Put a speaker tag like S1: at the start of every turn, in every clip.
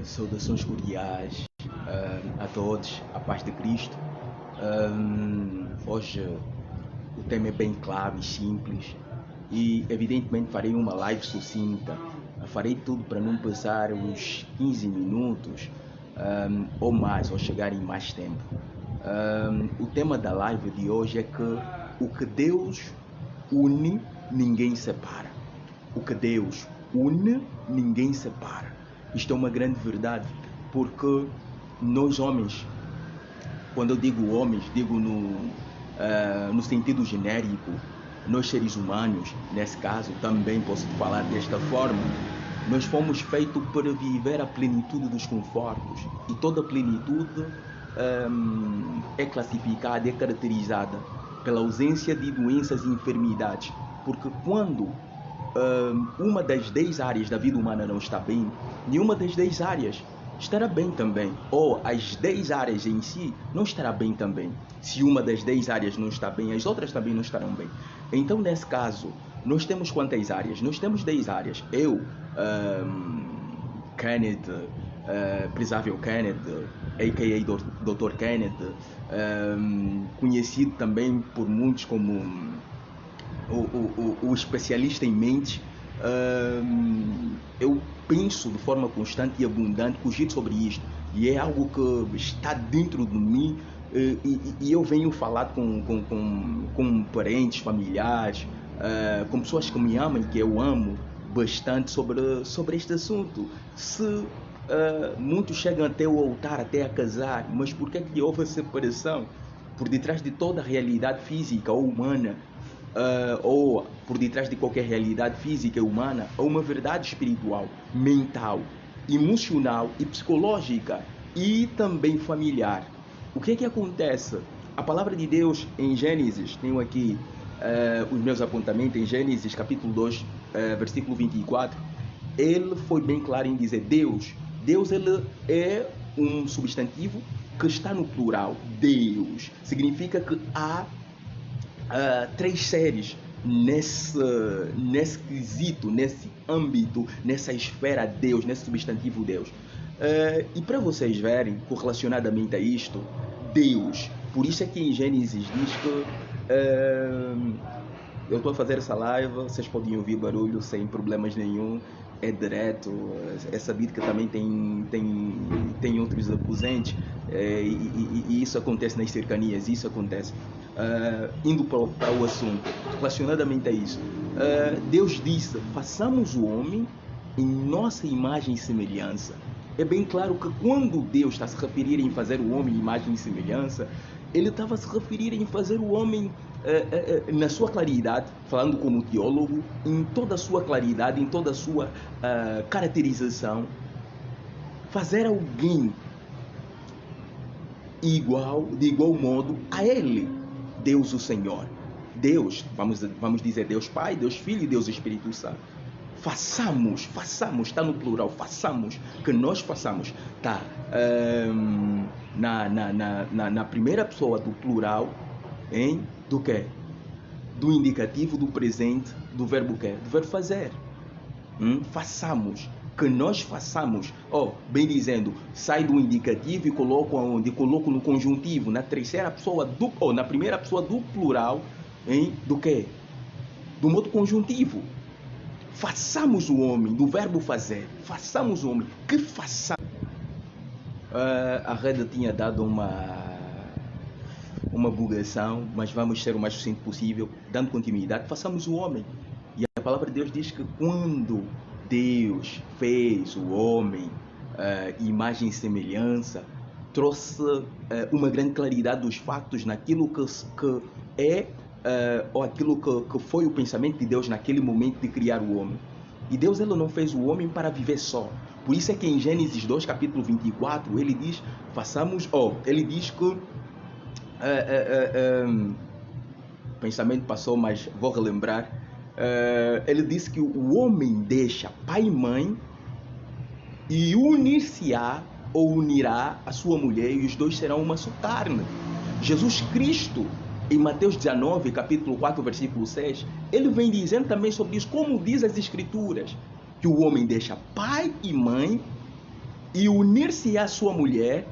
S1: Saudações cordiais a todos, a paz de Cristo. Hoje o tema é bem claro e simples e evidentemente farei uma live sucinta. Farei tudo para não passar os 15 minutos ou mais, ou chegar em mais tempo. O tema da live de hoje é que o que Deus une, ninguém separa. O que Deus une, ninguém separa. Isto é uma grande verdade, porque nós homens, quando eu digo homens, digo no sentido genérico, nós seres humanos, nesse caso, também posso falar desta forma, nós fomos feitos para viver a plenitude dos confortos, e toda plenitude é classificada, é caracterizada pela ausência de doenças e enfermidades, porque quando uma das 10 áreas da vida humana não está bem, nenhuma das 10 áreas estará bem também, ou as 10 áreas em si não estará bem também. Se uma das 10 áreas não está bem, as outras também não estarão bem. Então, nesse caso, nós temos quantas áreas? Nós temos 10 áreas. Eu, Kenneth, Prezável Kenneth, a.k.a. Dr. Kenneth, conhecido também por muitos como o especialista em mente. Eu penso de forma constante e abundante, cogito sobre isto, e é algo que está dentro de mim, e eu venho falar com parentes, familiares, com pessoas que me amam e que eu amo bastante sobre este assunto. Se muitos chegam até o altar, até a casar, mas por que é que houve a separação? Por detrás de toda a realidade física ou humana, ou por detrás de qualquer realidade física humana, há uma verdade espiritual, mental, emocional e psicológica, e também familiar. O que é que acontece? A palavra de Deus em Gênesis, tenho aqui os meus apontamentos, em Gênesis capítulo 2, versículo 24, ele foi bem claro em dizer Deus ele é um substantivo que está no plural. Deus significa que há 3 seres nesse quesito, nesse âmbito, nessa esfera Deus, nesse substantivo Deus. E para vocês verem, correlacionadamente a isto, Deus, por isso é que em Gênesis diz que eu estou a fazer essa live, vocês podem ouvir barulho sem problemas nenhum, é direto, é sabido que também tem outros aposentos, e isso acontece nas cercanias, isso acontece. Indo para o assunto, relacionadamente a isso, Deus disse, façamos o homem em nossa imagem e semelhança. É bem claro que quando Deus está a se referir em fazer o homem em imagem e semelhança, ele estava a se referir em fazer o homem na sua claridade, falando como teólogo, em toda a sua claridade, em toda a sua caracterização, fazer alguém de igual modo a ele, Deus o Senhor. Deus, vamos dizer Deus Pai, Deus Filho e Deus Espírito Santo. Façamos, está no plural, façamos, que nós façamos, tá? Na primeira pessoa do plural, do quê? Do indicativo, do presente, do verbo quê? Do verbo fazer. Façamos, que nós façamos. Bem dizendo, sai do indicativo e coloco aonde? Coloco no conjuntivo, na terceira pessoa na primeira pessoa do plural, do quê? Do modo conjuntivo. Façamos o homem, do verbo fazer. Façamos o homem. Que façamos? A rede tinha dado uma bugação, mas vamos ser o mais sucinto possível, dando continuidade. Façamos o homem. E a palavra de Deus diz que quando Deus fez o homem, imagem e semelhança, trouxe uma grande claridade dos fatos naquilo que é ou aquilo que foi o pensamento de Deus naquele momento de criar o homem. E Deus ele não fez o homem para viver só. Por isso é que em Gênesis 2, capítulo 24, ele diz, ele diz que o pensamento passou, mas vou relembrar. Ele disse que o homem deixa pai e mãe e unir-se-á ou unirá a sua mulher, e os dois serão uma só carne. Jesus Cristo, em Mateus 19, capítulo 4, versículo 6, ele vem dizendo também sobre isso, como diz as Escrituras, que o homem deixa pai e mãe e unir-se à sua mulher,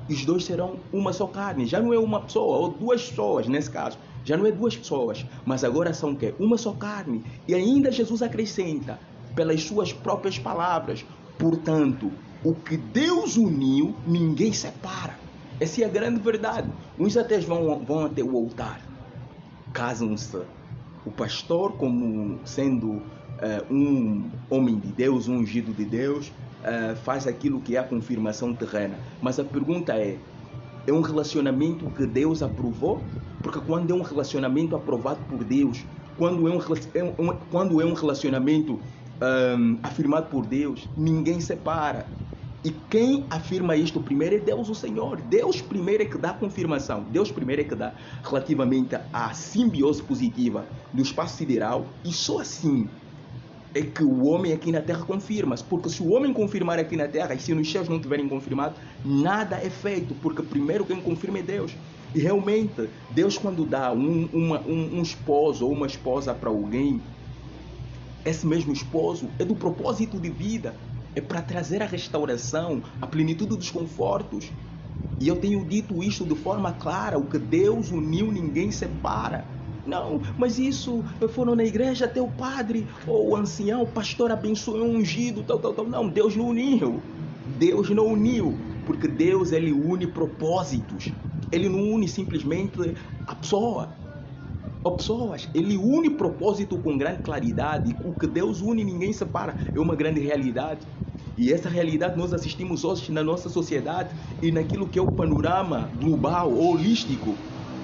S1: os dois serão uma só carne. Já não é uma pessoa, ou duas pessoas nesse caso. Já não é duas pessoas, mas agora são o quê? Uma só carne. E ainda Jesus acrescenta, pelas suas próprias palavras, portanto, o que Deus uniu, ninguém separa. Essa é a grande verdade. Uns até vão até o altar, casam-se. O pastor, como sendo um homem de Deus, um ungido de Deus, faz aquilo que é a confirmação terrena. Mas a pergunta é um relacionamento que Deus aprovou? Porque quando é um relacionamento aprovado por Deus, quando é um relacionamento afirmado por Deus, ninguém separa. E quem afirma isto primeiro é Deus, o Senhor. Deus primeiro é que dá confirmação. Deus primeiro é que dá relativamente à simbiose positiva do espaço sideral, e só assim é que o homem aqui na Terra confirma-se. Porque se o homem confirmar aqui na Terra, e se nos céus não tiverem confirmado, nada é feito, porque primeiro quem confirma é Deus. E realmente, Deus quando dá um esposo ou uma esposa para alguém, esse mesmo esposo é do propósito de vida, é para trazer a restauração, a plenitude dos confortos. E eu tenho dito isto de forma clara: o que Deus uniu, ninguém separa. Não, mas isso, foram na igreja até o padre, ou o ancião, o pastor abençoou, ungido, tal. Não, Deus não uniu. Deus não uniu, porque Deus, ele une propósitos. Ele não une simplesmente a pessoa, ou pessoas. Ele une propósito com grande claridade. O que Deus une, ninguém separa. É uma grande realidade. E essa realidade nós assistimos hoje na nossa sociedade e naquilo que é o panorama global, holístico,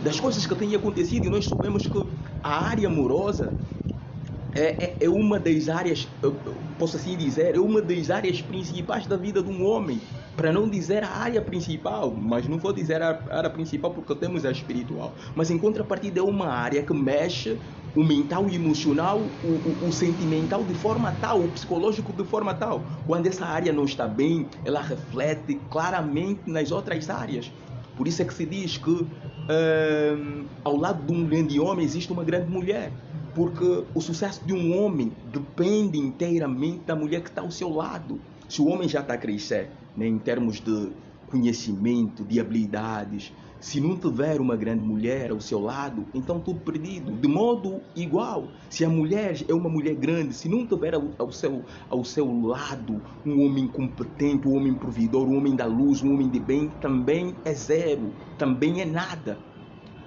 S1: das coisas que têm acontecido. E nós sabemos que a área amorosa é uma das áreas, posso assim dizer, é uma das áreas principais da vida de um homem. Para não dizer a área principal, mas não vou dizer a área principal porque temos a espiritual. Mas em contrapartida é uma área que mexe o mental e o emocional, o sentimental de forma tal, o psicológico de forma tal. Quando essa área não está bem, ela reflete claramente nas outras áreas. Por isso é que se diz que ao lado de um grande homem existe uma grande mulher. Porque o sucesso de um homem depende inteiramente da mulher que está ao seu lado. Se o homem já está a crescer, né, em termos de conhecimento, de habilidades, se não tiver uma grande mulher ao seu lado, então tudo perdido. De modo igual, se a mulher é uma mulher grande, se não tiver ao seu lado um homem competente, um homem provedor, um homem da luz, um homem de bem, também é zero, também é nada.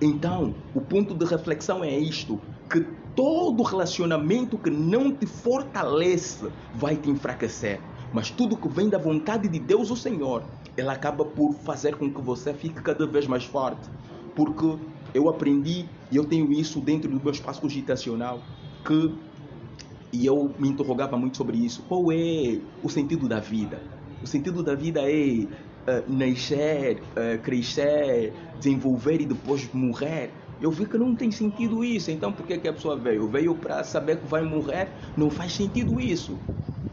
S1: Então, o ponto de reflexão é isto, que todo relacionamento que não te fortalece vai te enfraquecer. Mas tudo que vem da vontade de Deus, o Senhor, ela acaba por fazer com que você fique cada vez mais forte. Porque eu aprendi, e eu tenho isso dentro do meu espaço cogitacional, e eu me interrogava muito sobre isso. Qual é o sentido da vida? O sentido da vida é nascer, crescer, desenvolver e depois morrer. Eu vi que não tem sentido isso. Então por que a pessoa veio? Veio para saber que vai morrer? Não faz sentido isso.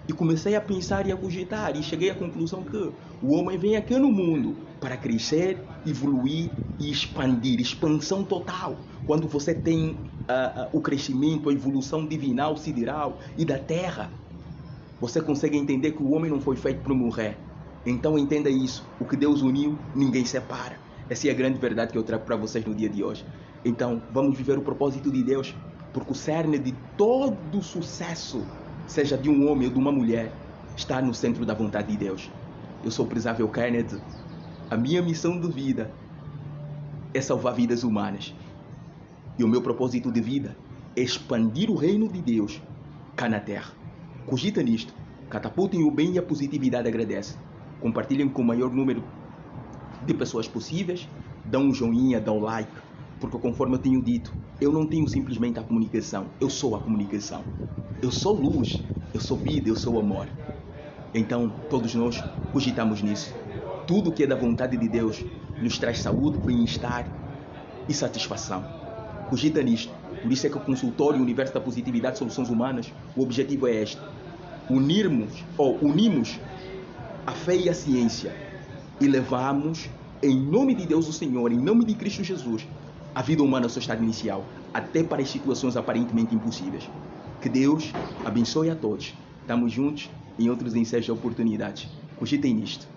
S1: E comecei a pensar e a cogitar, e cheguei à conclusão que o homem vem aqui no mundo para crescer, evoluir e expandir, expansão total. Quando você tem o crescimento, a evolução divinal, sideral e da terra, você consegue entender que o homem não foi feito para morrer. Então entenda isso, o que Deus uniu, ninguém separa. Essa é a grande verdade que eu trago para vocês no dia de hoje. Então vamos viver o propósito de Deus, porque o cerne de todo sucesso, seja de um homem ou de uma mulher, está no centro da vontade de Deus. Eu sou o Prezável Kennedy. A minha missão de vida é salvar vidas humanas. E o meu propósito de vida é expandir o reino de Deus cá na terra. Cogita nisto. Catapultem o bem e a positividade agradece. Compartilhem com o maior número de pessoas possíveis. Dão um joinha, dão like. Porque conforme eu tenho dito, eu não tenho simplesmente a comunicação, eu sou a comunicação. Eu sou luz, eu sou vida, eu sou amor. Então, todos nós cogitamos nisso. Tudo que é da vontade de Deus nos traz saúde, bem-estar e satisfação. Cogita nisto. Por isso é que o consultório Universo da Positividade e Soluções Humanas, o objetivo é este: unimos a fé e a ciência e levamos, em nome de Deus o Senhor, em nome de Cristo Jesus, a vida humana ao seu estado inicial, até para as situações aparentemente impossíveis. Que Deus abençoe a todos. Estamos juntos em outros ensaios de oportunidades. cogitem nisto.